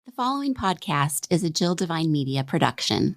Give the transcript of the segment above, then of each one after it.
The following podcast is a Jill Devine Media production.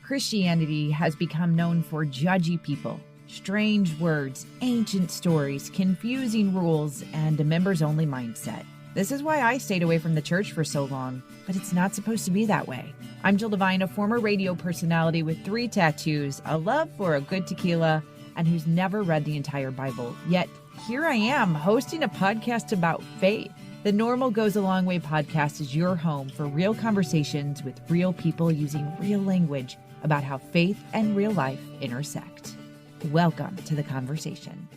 Christianity has become known for judgy people, strange words, ancient stories, confusing rules, and a members-only mindset. This is why I stayed away from the church for so long, but it's not supposed to be that way. I'm Jill Devine, a former radio personality with 3 tattoos, a love for a good tequila, and who's never read the entire Bible. Yet, here I am, hosting a podcast about faith. The Normal Goes a Long Way podcast is your home for real conversations with real people using real language about how faith and real life intersect. Welcome to the conversation.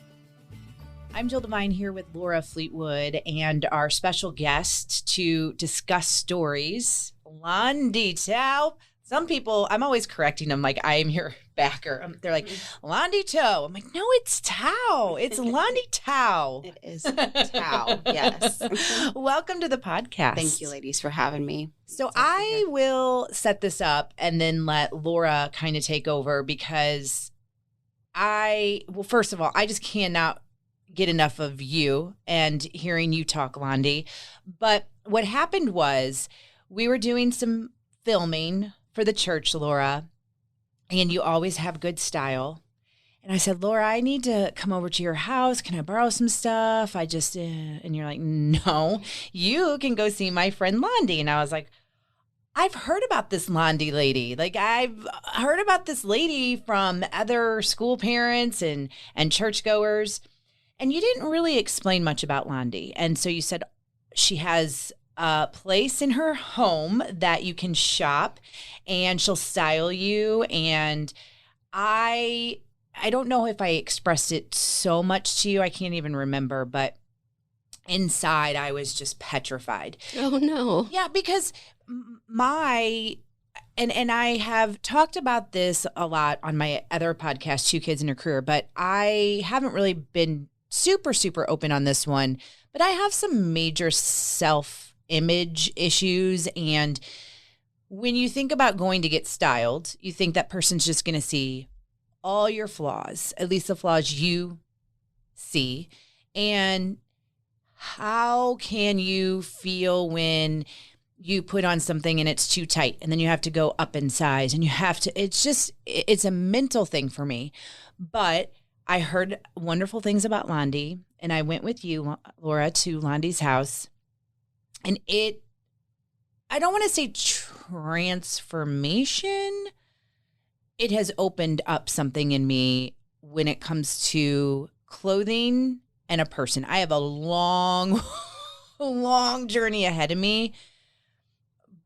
I'm Jill Devine here with Laura Fleetwood and our special guest to discuss stories, Londi. Some people, I'm always correcting them like I am your backer. They're like, Londi Toe. I'm like, no, it's Tao. It's Londi Tao. It is Tao, yes. Welcome to the podcast. Thank you, ladies, for having me. So I will set this up and then let Laura kind of take over because first of all, I just cannot get enough of you and hearing you talk, Londi. But what happened was we were doing some filming for the church, Laura, and you always have good style. And I said, Laura, I need to come over to your house. Can I borrow some stuff? And you're like, no, you can go see my friend Londi. And I was like, I've heard about this Londi lady. Like, I've heard about this lady from other school parents and churchgoers. And you didn't really explain much about Londi. And so you said she has a place in her home that you can shop and she'll style you. And I don't know if I expressed it so much to you. I can't even remember, but inside I was just petrified. Oh, no. Yeah, because and I have talked about this a lot on my other podcast, 2 Kids in a Career, but I haven't really been super, super open on this one. But I have some major self-image issues. And when you think about going to get styled, you think that person's just going to see all your flaws, at least the flaws you see. And how can you feel when you put on something and it's too tight and then you have to go up in size and it's a mental thing for me. But I heard wonderful things about Londi and I went with you, Laura, to Londi's house. And I don't want to say transformation. It has opened up something in me when it comes to clothing and a person. I have a long, long journey ahead of me.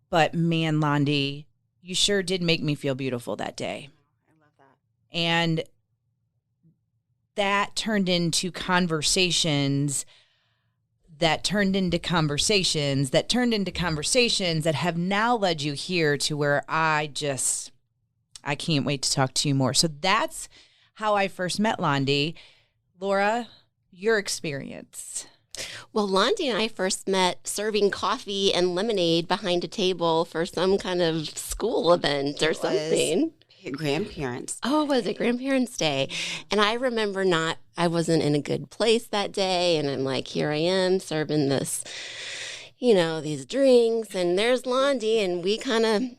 But man, Londi, you sure did make me feel beautiful that day. I love that. And that turned into conversations that turned into conversations that have now led you here to where I can't wait to talk to you more. So that's how I first met Londi. Laura, your experience. Well, Londi and I first met serving coffee and lemonade behind a table for some kind of school event or something. Grandparents. Oh, was it Grandparents' Day? And I remember I wasn't in a good place that day. And I'm like, here I am serving this, these drinks. And there's Londi. And we I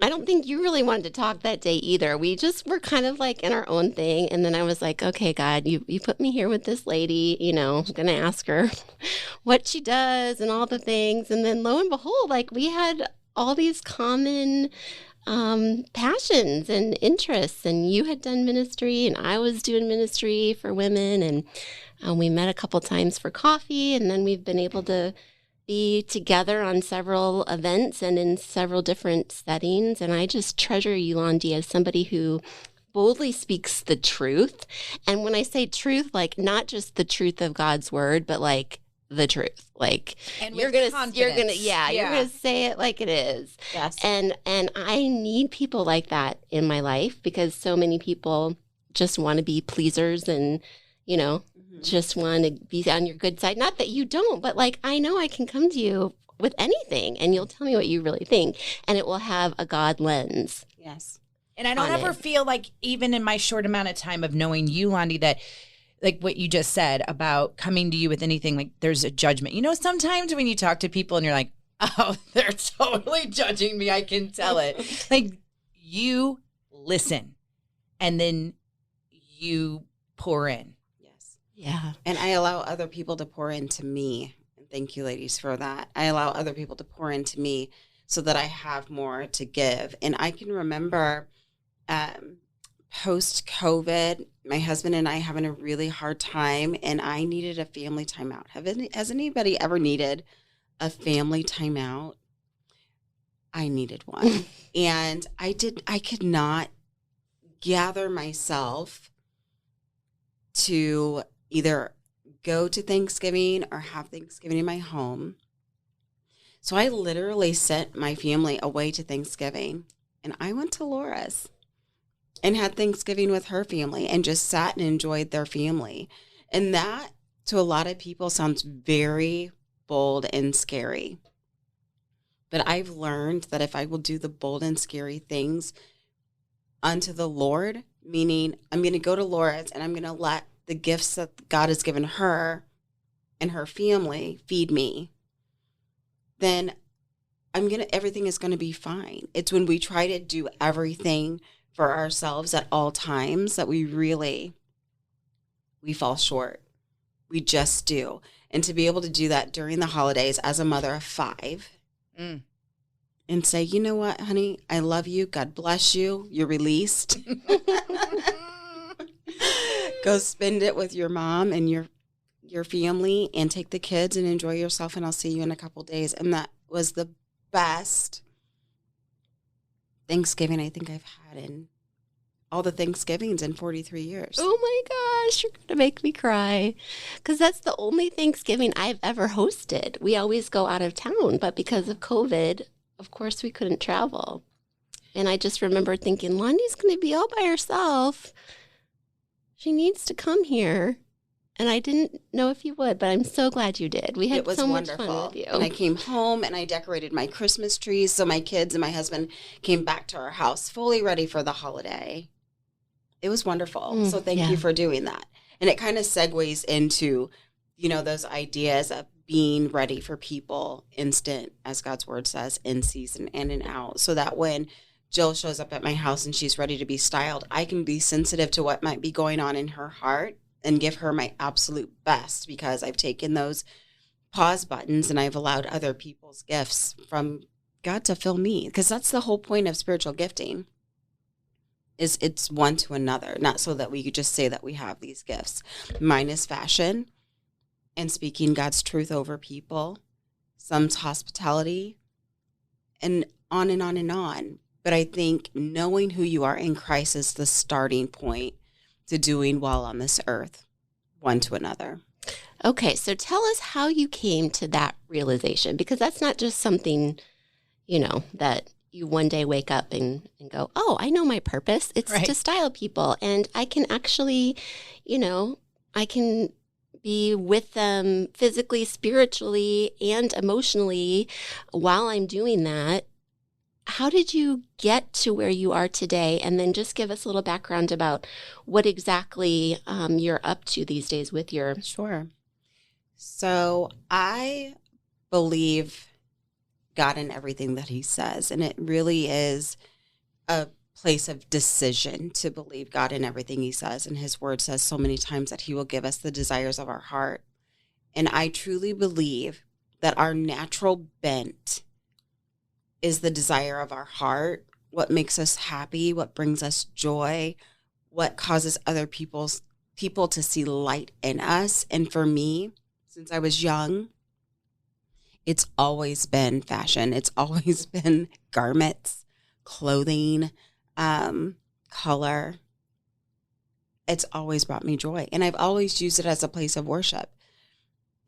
don't think you really wanted to talk that day either. We just were kind of like in our own thing. And then I was like, okay, God, you put me here with this lady, I'm going to ask her what she does and all the things. And then lo and behold, like we had all these common passions and interests, and you had done ministry and I was doing ministry for women, and we met a couple times for coffee, and then we've been able to be together on several events and in several different settings. And I just treasure you, Londi, as somebody who boldly speaks the truth. And when I say truth, like not just the truth of God's word, but like the truth. Like and you're gonna say it like it is. Yes. And I need people like that in my life, because so many people just want to be pleasers and, just want to be on your good side. Not that you don't, but like I know I can come to you with anything and you'll tell me what you really think, and it will have a God lens. Yes. And I don't ever feel like, even in my short amount of time of knowing you, Londi, that like what you just said about coming to you with anything, like there's a judgment. Sometimes when you talk to people and you're like, Oh, they're totally judging me. I can tell it. Like, you listen and then you pour in. Yes. Yeah. And I allow other people to pour into me. And thank you, ladies, for that. I allow other people to pour into me so that I have more to give. And I can remember post-COVID, my husband and I having a really hard time, and I needed a family timeout. Has anybody ever needed a family timeout? I needed one. And I could not gather myself to either go to Thanksgiving or have Thanksgiving in my home. So I literally sent my family away to Thanksgiving, and I went to Laura's and had Thanksgiving with her family and just sat and enjoyed their family. And that, to a lot of people, sounds very bold and scary. But I've learned that if I will do the bold and scary things unto the Lord, meaning I'm going to go to Laura's and I'm going to let the gifts that God has given her and her family feed me, then everything is going to be fine. It's when we try to do everything for ourselves at all times that we fall short. We just do. And to be able to do that during the holidays as a mother of 5 and say, you know what, honey, I love you. God bless you. You're released. Go spend it with your mom and your family and take the kids and enjoy yourself. And I'll see you in a couple days. And that was the best Thanksgiving I think I've had in all the Thanksgivings in 43 years. Oh my gosh, you're going to make me cry. Because that's the only Thanksgiving I've ever hosted. We always go out of town, but because of COVID, of course we couldn't travel. And I just remember thinking, Londi's going to be all by herself. She needs to come here. And I didn't know if you would, but I'm so glad you did. We had so much fun with you. And I came home and I decorated my Christmas trees. So my kids and my husband came back to our house fully ready for the holiday. It was wonderful. So thank you for doing that. And it kind of segues into, those ideas of being ready for people instant, as God's word says, in season and in out. So that when Jill shows up at my house and she's ready to be styled, I can be sensitive to what might be going on in her heart and give her my absolute best, because I've taken those pause buttons and I've allowed other people's gifts from God to fill me. Because that's the whole point of spiritual gifting, is it's one to another, not so that we could just say that we have these gifts. Mine is fashion and speaking God's truth over people. Some's hospitality, and on and on and on. But I think knowing who you are in Christ is the starting point to doing well on this earth, one to another. Okay, so tell us how you came to that realization, because that's not just something, that you one day wake up and go, oh, I know my purpose. It's to style people. And I can actually, I can be with them physically, spiritually, and emotionally while I'm doing that. How did you get to where you are today? And then just give us a little background about what exactly you're up to these days with your... Sure. So I believe God in everything that he says. And it really is a place of decision to believe God in everything he says. And his word says so many times that he will give us the desires of our heart. And I truly believe that our natural bent is the desire of our heart, what makes us happy, what brings us joy, what causes other people to see light in us. And for me, since I was young, it's always been fashion. It's always been garments, clothing, color. It's always brought me joy. And I've always used it as a place of worship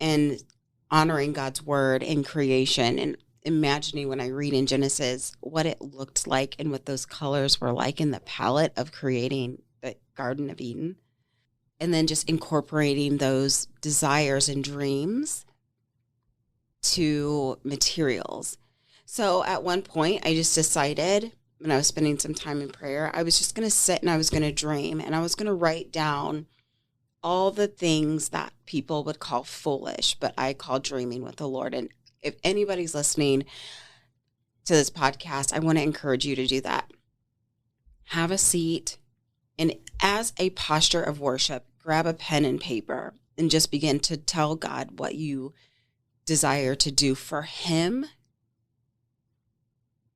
and honoring God's word in creation, and imagining when I read in Genesis what it looked like and what those colors were like in the palette of creating the Garden of Eden. And then just incorporating those desires and dreams to materials. So at one point, I just decided, when I was spending some time in prayer, I was just going to sit and I was going to dream, and I was going to write down all the things that people would call foolish, but I call dreaming with the Lord. And if anybody's listening to this podcast, I want to encourage you to do that. Have a seat, and as a posture of worship, grab a pen and paper and just begin to tell God what you desire to do for him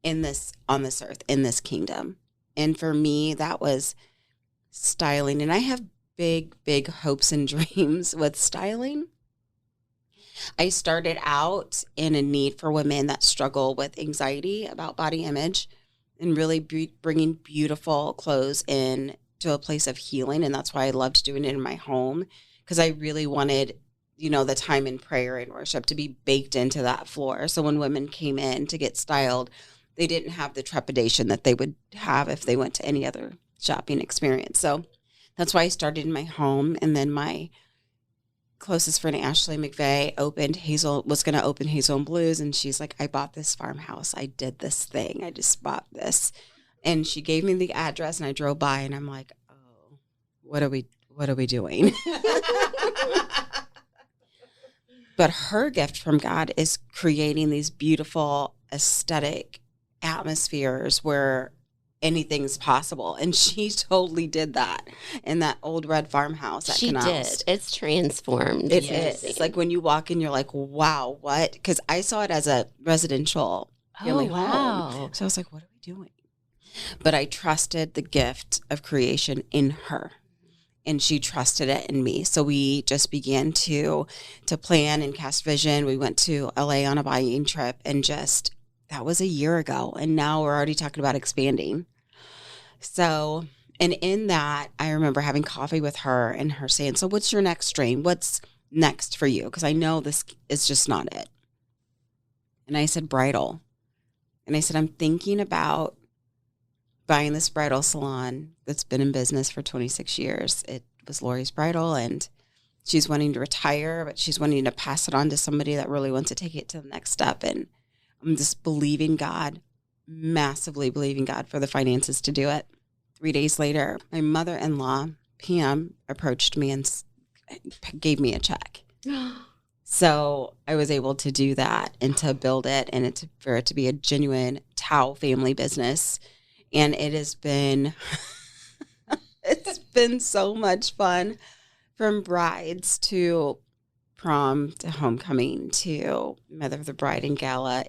on this earth, in this kingdom. And for me, that was styling. And I have big, big hopes and dreams with styling. I started out in a need for women that struggle with anxiety about body image and really bringing beautiful clothes in to a place of healing. And that's why I loved doing it in my home, because I really wanted, the time in prayer and worship to be baked into that floor. So when women came in to get styled, they didn't have the trepidation that they would have if they went to any other shopping experience. So that's why I started in my home. And then my closest friend, Ashley McVeigh, was going to open Hazel and Blues. And she's like, I bought this farmhouse. I did this thing. I just bought this. And she gave me the address and I drove by and I'm like, oh, what are we doing? But her gift from God is creating these beautiful aesthetic atmospheres where anything's possible. And she totally did that in that old red farmhouse at Canals. She did. It's transformed. It is. It's like when you walk in, you're like, wow, what? Because I saw it as a residential family home. So I was like, what are we doing? But I trusted the gift of creation in her. And she trusted it in me. So we just began to plan and cast vision. We went to LA on a buying trip, and that was a year ago. And now we're already talking about expanding. So, and in that, I remember having coffee with her and her saying, so what's your next dream? What's next for you? Because I know this is just not it. And I said, bridal. And I said, I'm thinking about buying this bridal salon that's been in business for 26 years. It was Lori's Bridal, and she's wanting to retire, but she's wanting to pass it on to somebody that really wants to take it to the next step. And I'm just believing God, massively believing God for the finances to do it. 3 days later, my mother-in-law, Pam, approached me and gave me a check. So I was able to do that and to build it, and for it to be a genuine Tao family business. And it has been, it's been so much fun, from brides to prom to homecoming to Mother of the Bride and Gala.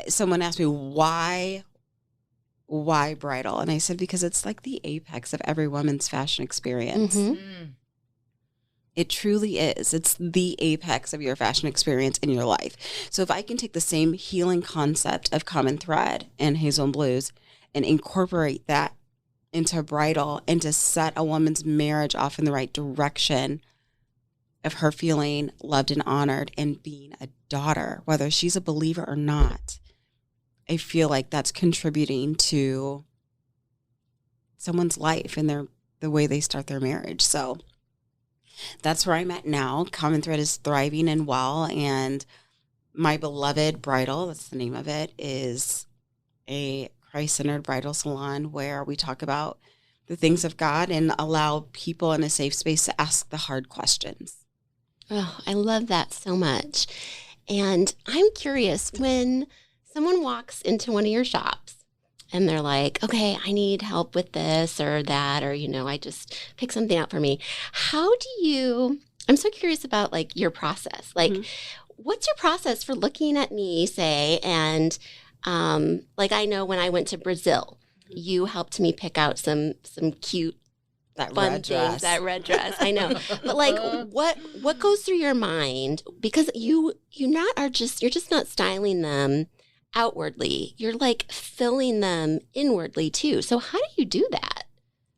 Someone asked me, why bridal? And I said, because it's like the apex of every woman's fashion experience. Mm-hmm. It truly is. It's the apex of your fashion experience in your life. So if I can take the same healing concept of Common Thread and Hazel and Blues and incorporate that into bridal and to set a woman's marriage off in the right direction of her feeling loved and honored and being a daughter, whether she's a believer or not, I feel like that's contributing to someone's life and the way they start their marriage. So that's where I'm at now. Common Thread is thriving and well, and my beloved Bridal, that's the name of it, is a Christ-centered bridal salon where we talk about the things of God and allow people in a safe space to ask the hard questions. Oh, I love that so much. And I'm curious, when someone walks into one of your shops and they're like, okay, I need help with this or that, or, I just pick something out for me. I'm so curious about like your process. Like, what's your process for looking at me, say, and like I know when I went to Brazil, you helped me pick out some cute fun things, that red dress. I know. But like what goes through your mind? Because you're just not styling them outwardly. You're like filling them inwardly too. So how do you do that?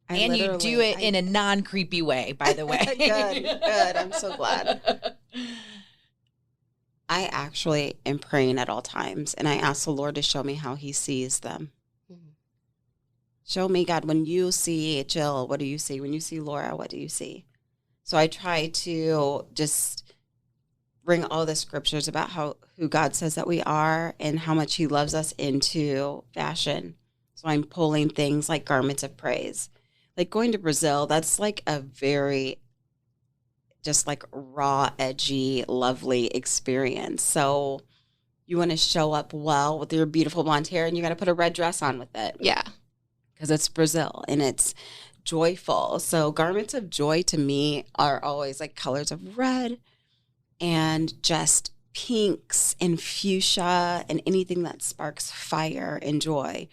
And you do it in a non-creepy way, by the way. Good. I'm so glad. I actually am praying at all times, and I ask the Lord to show me how he sees them. Mm-hmm. Show me, God, when you see Jill, what do you see? When you see Laura, what do you see? So I try to just bring all the scriptures about who God says that we are and how much he loves us into fashion. So I'm pulling things like garments of praise. Like going to Brazil, that's like just like raw, edgy, lovely experience. So you want to show up well with your beautiful blonde hair, and you got to put a red dress on with it. Yeah. Because it's Brazil and it's joyful. So garments of joy to me are always like colors of red and just pinks and fuchsia and anything that sparks fire and joy.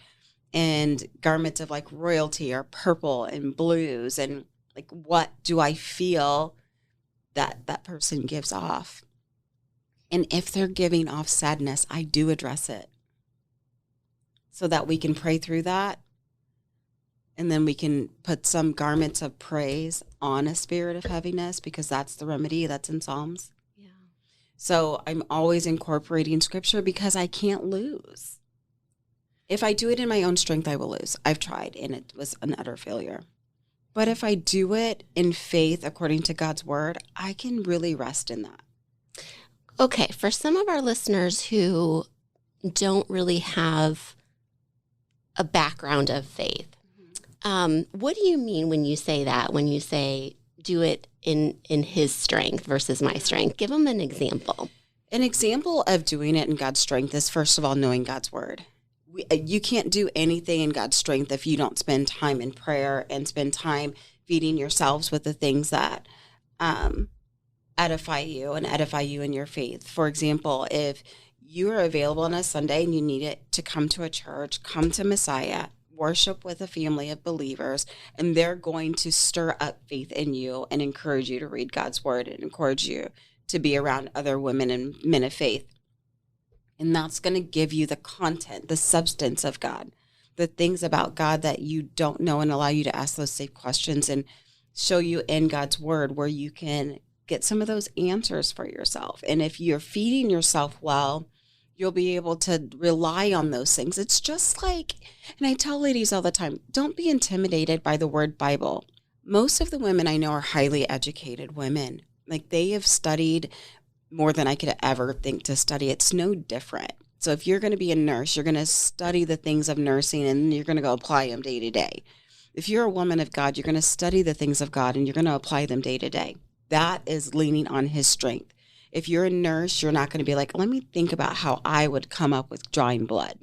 And garments of like royalty are purple and blues. And like, what do I feel that person gives off? And if they're giving off sadness, I do address it so that we can pray through that. And then we can put some garments of praise on a spirit of heaviness, because that's the remedy that's in Psalms. Yeah. So I'm always incorporating scripture because I can't lose. If I do it in my own strength, I will lose. I've tried, and it was an utter failure. But if I do it in faith according to God's word, I can really rest in that. Okay, for some of our listeners who don't really have a background of faith, what do you mean when you say that, when you say do it in his strength versus my strength? Give them an example. An example of doing it in God's strength is, first of all, knowing God's word. You can't do anything in God's strength if you don't spend time in prayer and spend time feeding yourselves with the things that edify you and edify you in your faith. For example, if you are available on a Sunday and you need it to come to a church, come to Messiah, worship with a family of believers, and they're going to stir up faith in you and encourage you to read God's word and encourage you to be around other women and men of faith. And that's going to give you the content, the substance of God, the things about God that you don't know, and allow you to ask those safe questions and show you in God's word where you can get some of those answers for yourself. And if you're feeding yourself well, you'll be able to rely on those things. It's just like, and I tell ladies all the time, don't be intimidated by the word Bible. Most of the women I know are highly educated women. Like, they have studied more than I could ever think to study. It's no different. So if you're going to be a nurse, you're going to study the things of nursing and you're going to go apply them day to day. If you're a woman of God, you're going to study the things of God and you're going to apply them day to day. That is leaning on his strength. If you're a nurse, you're not going to be like, let me think about how I would come up with drawing blood.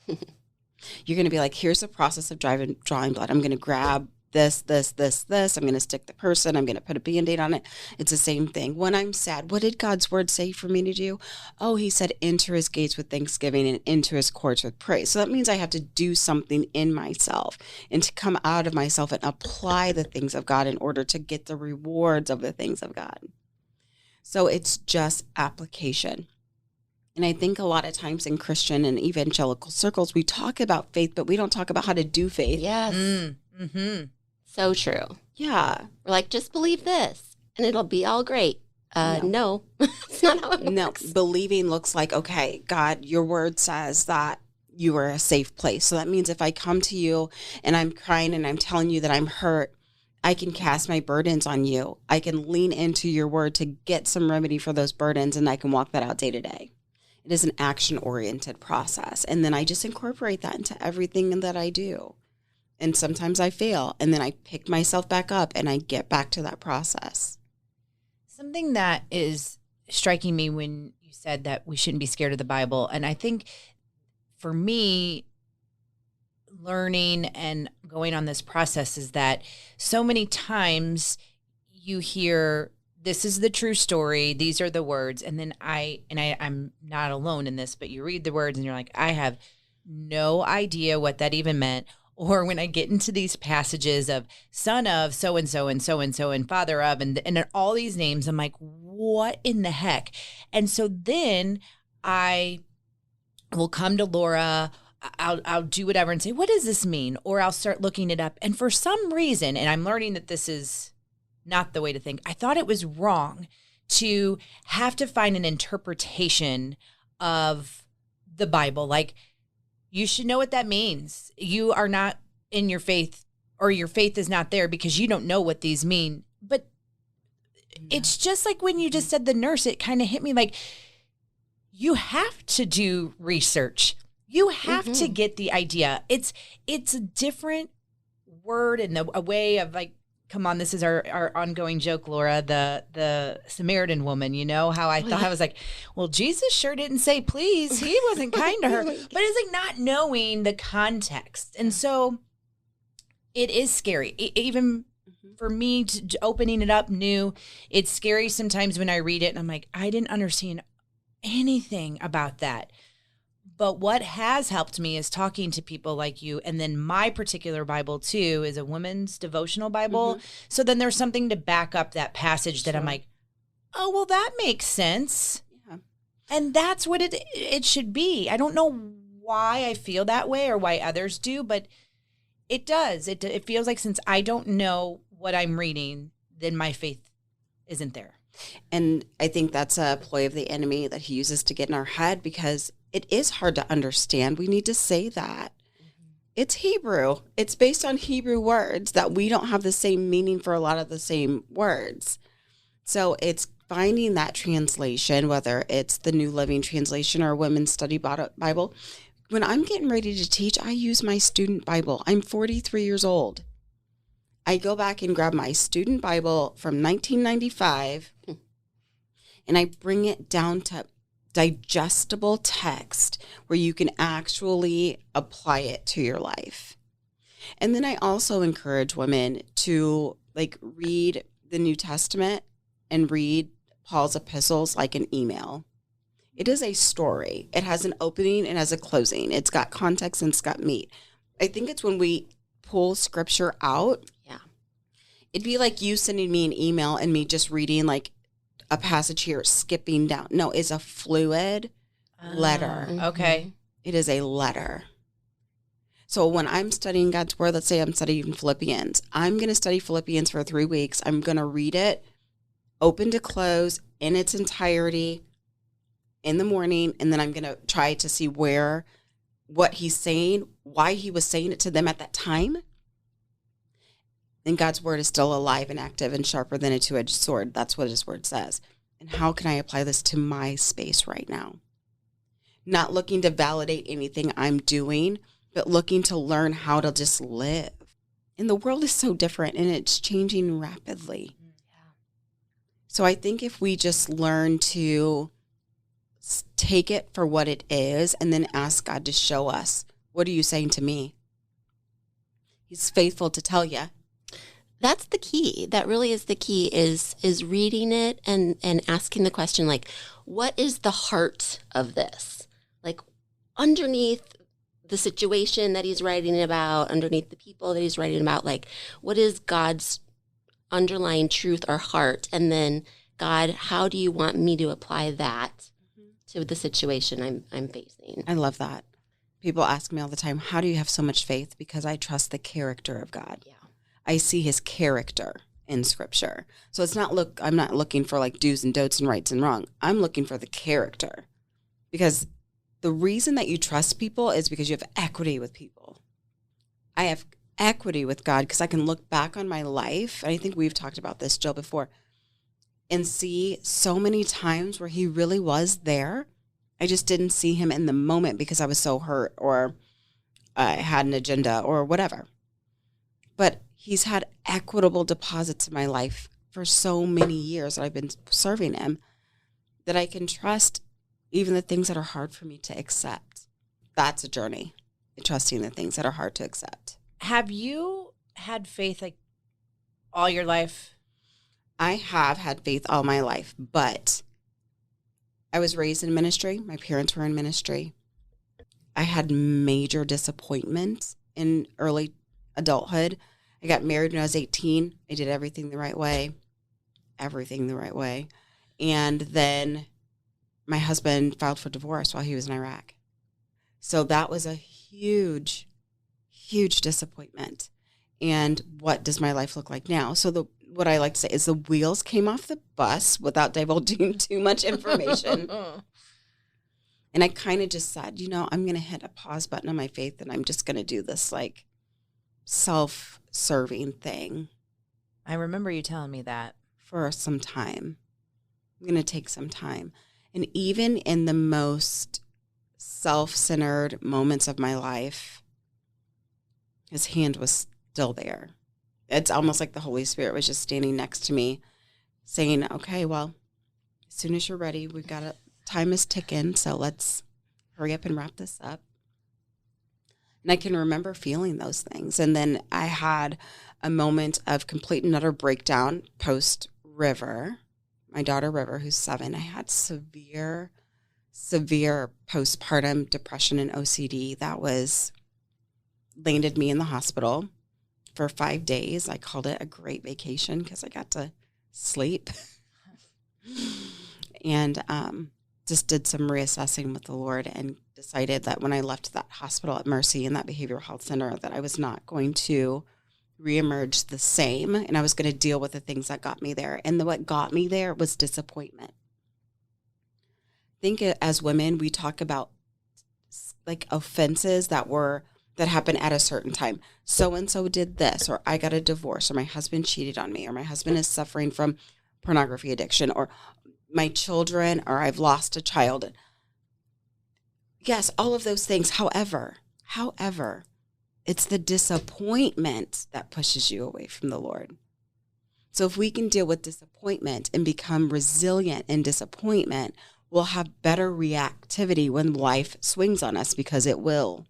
You're going to be like, here's the process of drawing blood. I'm going to grab this. I'm going to stick the person. I'm going to put a Band-Aid on it. It's the same thing. When I'm sad, what did God's word say for me to do? Oh, he said, enter his gates with thanksgiving and into his courts with praise. So that means I have to do something in myself and to come out of myself and apply the things of God in order to get the rewards of the things of God. So it's just application. And I think a lot of times in Christian and evangelical circles, we talk about faith, but we don't talk about how to do faith. Yes. Mm-hmm. So true. Yeah. We're like, just believe this and it'll be all great. No. It's not how it works. No, believing looks like, okay, God, your word says that you are a safe place. So that means if I come to you and I'm crying and I'm telling you that I'm hurt, I can cast my burdens on you. I can lean into your word to get some remedy for those burdens, and I can walk that out day to day. It is an action-oriented process. And then I just incorporate that into everything that I do. And sometimes I fail, and then I pick myself back up and I get back to that process. Something that is striking me when you said that we shouldn't be scared of the Bible. And I think for me, learning and going on this process is that so many times you hear, this is the true story, these are the words, and then I'm not alone in this, but you read the words and you're like, I have no idea what that even meant. Or when I get into these passages of son of so-and-so and so-and-so and father of and all these names, I'm like, what in the heck? And so then I will come to Laura, I'll do whatever and say, what does this mean? Or I'll start looking it up. And for some reason, and I'm learning that this is not the way to think, I thought it was wrong to have to find an interpretation of the Bible. Like, you should know what that means. You are not in your faith, or your faith is not there because you don't know what these mean. But it's just like when you just said the nurse, it kind of hit me like, you have to do research. You have to get the idea. It's a different word and a way of like come on, this is our ongoing joke, Laura, the Samaritan woman, you know, how I thought, I was like, well, Jesus sure didn't say please. He wasn't kind to her. But it's like not knowing the context. And so it is scary. Even for me, opening it up new, it's scary sometimes when I read it and I'm like, I didn't understand anything about that. But what has helped me is talking to people like you. And then my particular Bible, too, is a women's devotional Bible. So then there's something to back up that passage that I'm like, oh, well, that makes sense. Yeah. And that's what it should be. I don't know why I feel that way or why others do, but it does. It feels like since I don't know what I'm reading, then my faith isn't there. And I think that's a ploy of the enemy that he uses to get in our head because it is hard to understand. We need to say that. It's Hebrew. It's based on Hebrew words that we don't have the same meaning for a lot of the same words. So it's finding that translation, whether it's the New Living Translation or Women's Study Bible. When I'm getting ready to teach, I use my student Bible. I'm 43 years old. I go back and grab my student Bible from 1995 and I bring it down to digestible text where you can actually apply it to your life. And then I also encourage women to read the New Testament and read Paul's epistles like an email. It is a story. It has an opening and has a closing. It's got context and it's got meat. I think it's when we pull scripture out. Yeah. It'd be like you sending me an email and me just reading a passage here, skipping down. No, it's a fluid letter. Okay. It is a letter. So when I'm studying God's word, let's say I'm studying Philippians. I'm going to study Philippians for 3 weeks. I'm going to read it open to close in its entirety in the morning. And then I'm going to try to see what he's saying, why he was saying it to them at that time. And God's word is still alive and active and sharper than a two-edged sword. That's what his word says. And how can I apply this to my space right now? Not looking to validate anything I'm doing, but looking to learn how to just live. And the world is so different and it's changing rapidly. Yeah. So I think if we just learn to take it for what it is and then ask God to show us, what are you saying to me? He's faithful to tell you. That's the key. That really is the key is reading it and asking the question, what is the heart of this? Underneath the situation that he's writing about, underneath the people that he's writing about, what is God's underlying truth or heart? And then, God, how do you want me to apply that to the situation I'm facing? I love that. People ask me all the time, how do you have so much faith? Because I trust the character of God. Yeah. I see his character in scripture. So I'm not looking for do's and don'ts and rights and wrong. I'm looking for the character. Because the reason that you trust people is because you have equity with people. I have equity with God because I can look back on my life. And I think we've talked about this, Jill, before, and see so many times where he really was there. I just didn't see him in the moment because I was so hurt or I had an agenda or whatever. But he's had equitable deposits in my life for so many years that I've been serving him that I can trust even the things that are hard for me to accept. That's a journey, trusting the things that are hard to accept. Have you had faith all your life? I have had faith all my life, but I was raised in ministry. My parents were in ministry. I had major disappointment in early adulthood. I got married when I was 18. I did everything the right way. And then my husband filed for divorce while he was in Iraq. So that was a huge, huge disappointment. And what does my life look like now? So what I like to say is the wheels came off the bus without divulging too much information. And I kind of just said, I'm going to hit a pause button on my faith and I'm just going to do this self-serving thing. I remember you telling me that. For some time. I'm going to take some time. And even in the most self-centered moments of my life, his hand was still there. it's almost like the Holy Spirit was just standing next to me saying, okay, well, as soon as you're ready, time is ticking. So let's hurry up and wrap this up. And I can remember feeling those things. And then I had a moment of complete and utter breakdown post River, my daughter River, who's 7. I had severe postpartum depression and OCD that landed me in the hospital for 5 days. I called it a great vacation because I got to sleep and just did some reassessing with the Lord and decided that when I left that hospital at Mercy and that behavioral health center that I was not going to reemerge the same, and I was going to deal with the things that got me there. And what got me there was disappointment. I think as women, we talk about like offenses that happen at a certain time. So-and-so did this, or I got a divorce, or my husband cheated on me, or my husband is suffering from pornography addiction, or my children, or I've lost a child. Yes, all of those things. However, it's the disappointment that pushes you away from the Lord. So if we can deal with disappointment and become resilient in disappointment, we'll have better reactivity when life swings on us, because it will.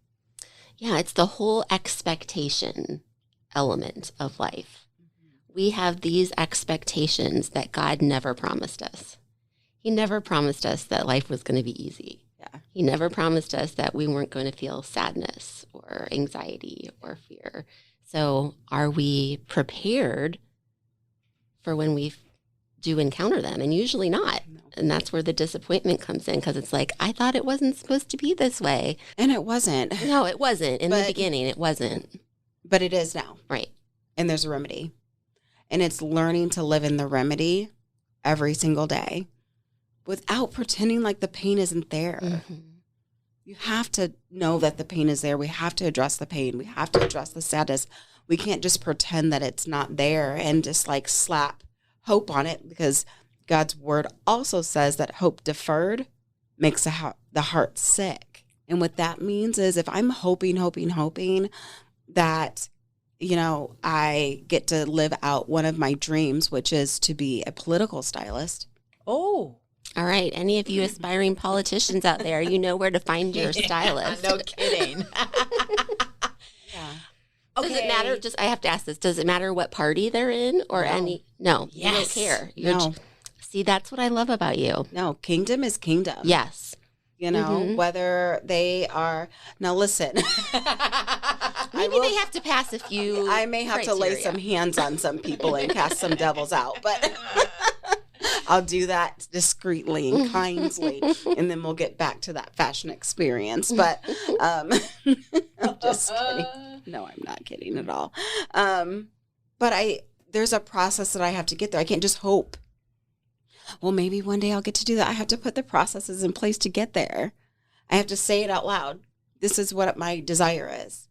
Yeah, it's the whole expectation element of life. We have these expectations that God never promised us. He never promised us that life was going to be easy. Yeah. He never promised us that we weren't going to feel sadness or anxiety or fear. So are we prepared for when we do encounter them? And usually not. No. And that's where the disappointment comes in, because it's like, I thought it wasn't supposed to be this way. And it wasn't. No, it wasn't. In the beginning, it wasn't. But it is now. Right. And there's a remedy. And it's learning to live in the remedy every single day without pretending like the pain isn't there. Mm-hmm. You have to know that the pain is there. We have to address the pain. We have to address the sadness. We can't just pretend that it's not there and just like slap hope on it, because God's word also says that hope deferred makes the heart sick. And what that means is if I'm hoping that, I get to live out one of my dreams, which is to be a political stylist. Oh, all right. Any of you aspiring politicians out there, you know where to find your stylist. No kidding. Yeah. Does it matter? I have to ask this. Does it matter what party they're in or any? No, Yes. you don't care. No. See, that's what I love about you. No, kingdom is kingdom. Yes. Whether they are. Now, listen. Maybe they have to pass a few. I may have to lay some hands on some people and cast some devils out, but I'll do that discreetly and kindly, and then we'll get back to that fashion experience. But I'm just kidding. No, I'm not kidding at all. But there's a process that I have to get there. I can't just hope. Well, maybe one day I'll get to do that. I have to put the processes in place to get there. I have to say it out loud. This is what my desire is.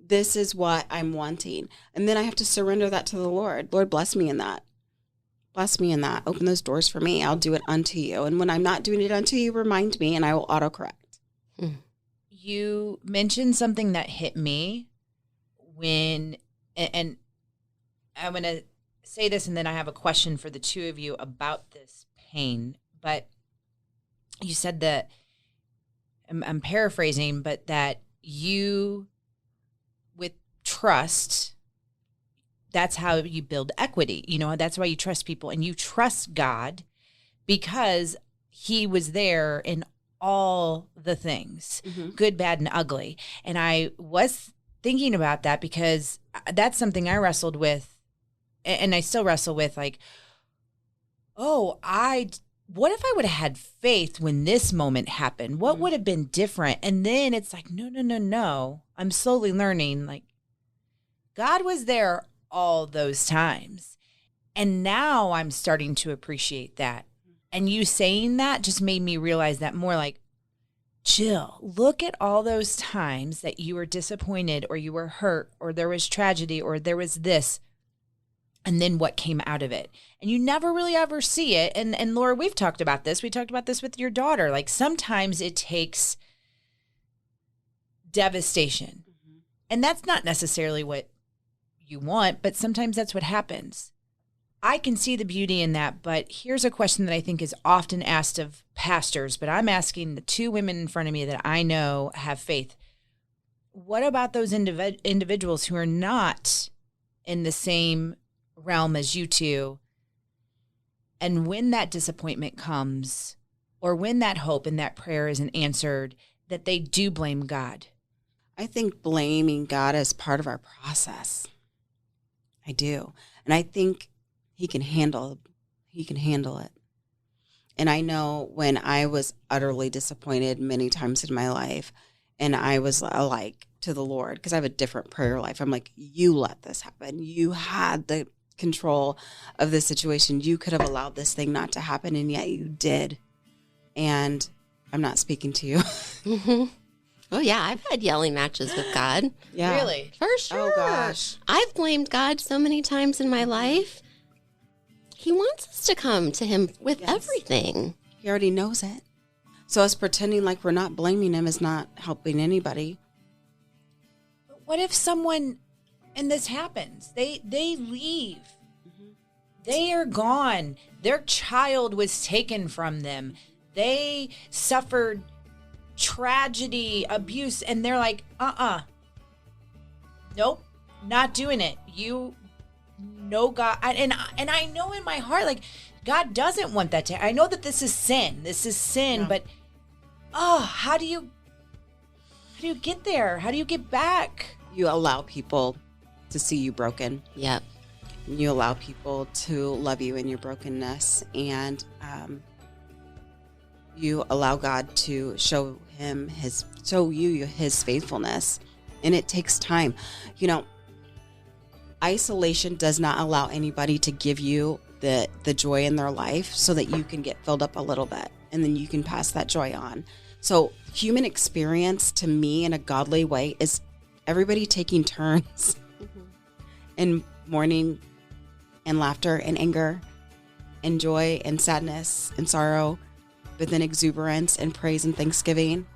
This is what I'm wanting. And then I have to surrender that to the Lord. Lord, bless me in that. Bless me in that. Open those doors for me. I'll do it unto you. And when I'm not doing it unto you, remind me and I will autocorrect. You mentioned something that hit me and I'm going to say this, and then I have a question for the two of you about this pain. But you said that, I'm paraphrasing, but that you, with trust, that's how you build equity. That's why you trust people, and you trust God because he was there in all the things, good, bad, and ugly. And I was thinking about that because that's something I wrestled with, and I still wrestle with, like, what if I would have had faith when this moment happened? What would have been different? And then it's like, no. I'm slowly learning, like, God was there all those times. And now I'm starting to appreciate that. And you saying that just made me realize that more, like, Jill, look at all those times that you were disappointed or you were hurt or there was tragedy or there was this. And then what came out of it. And you never really ever see it. And Laura, we've talked about this. We talked about this with your daughter. Like, sometimes it takes devastation. And that's not necessarily what you want, but sometimes that's what happens. I can see the beauty in that, but here's a question that I think is often asked of pastors, but I'm asking the two women in front of me that I know have faith. What about those individuals who are not in the same realm as you two? And when that disappointment comes, or when that hope and that prayer isn't answered, that they do blame God? I think blaming God is part of our process. I do. And I think he can handle it. And I know when I was utterly disappointed many times in my life, and I was like to the Lord, because I have a different prayer life. I'm like, you let this happen. You had the control of this situation. You could have allowed this thing not to happen, and yet you did. And I'm not speaking to you. Mm-hmm. Oh, yeah. I've had yelling matches with God. Yeah. Really? For sure. Oh, gosh. I've blamed God so many times in my life. He wants us to come to him with everything. He already knows it. So us pretending like we're not blaming him is not helping anybody. But what if someone, and this happens, they leave. Mm-hmm. They are gone. Their child was taken from them. They suffered tragedy, abuse, and they're like, nope, not doing it. You know God, and I know in my heart, like, God doesn't want that to. I know that this is sin. Yeah. But how do you get there? How do you get back? You allow people to see you broken. Yep. You allow people to love you in your brokenness, and you allow God to show you his faithfulness. And it takes time. You know, isolation does not allow anybody to give you the joy in their life so that you can get filled up a little bit, and then you can pass that joy on. So human experience, to me, in a godly way, is everybody taking turns in mourning and laughter and anger and joy and sadness and sorrow, but then exuberance and praise and thanksgiving.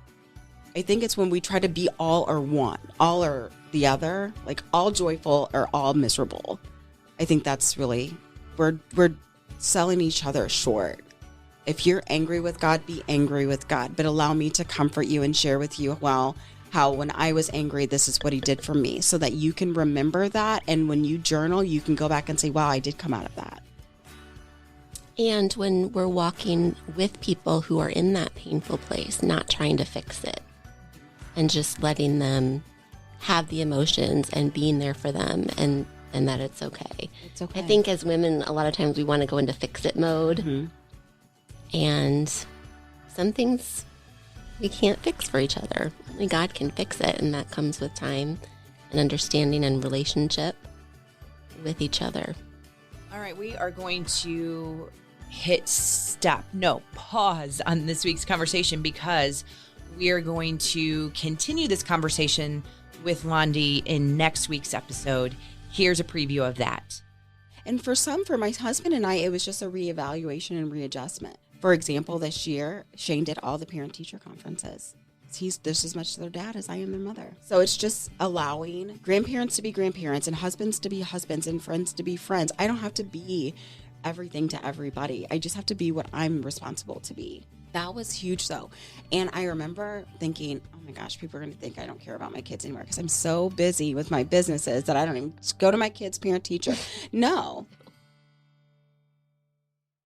I think it's when we try to be all or one, all or the other, like all joyful or all miserable. I think that's really, we're selling each other short. If you're angry with God, be angry with God, but allow me to comfort you and share with you, well, how when I was angry, this is what he did for me, so that you can remember that. And when you journal, you can go back and say, wow, I did come out of that. And when we're walking with people who are in that painful place, not trying to fix it, and just letting them have the emotions and being there for them, and that it's okay. It's okay. I think as women, a lot of times we want to go into fix-it mode. Mm-hmm. And some things we can't fix for each other. Only God can fix it, and that comes with time and understanding and relationship with each other. All right, we are going to pause on this week's conversation, because we are going to continue this conversation with Londi in next week's episode. Here's a preview of that. And for my husband and I, it was just a reevaluation and readjustment. For example, this year, Shane did all the parent-teacher conferences. He's just as much their dad as I am their mother. So it's just allowing grandparents to be grandparents and husbands to be husbands and friends to be friends. I don't have to be everything to everybody. I just have to be what I'm responsible to be. That was huge, though. And I remember thinking, oh my gosh, people are going to think I don't care about my kids anymore because I'm so busy with my businesses that I don't even go to my kids' parent-teacher. No.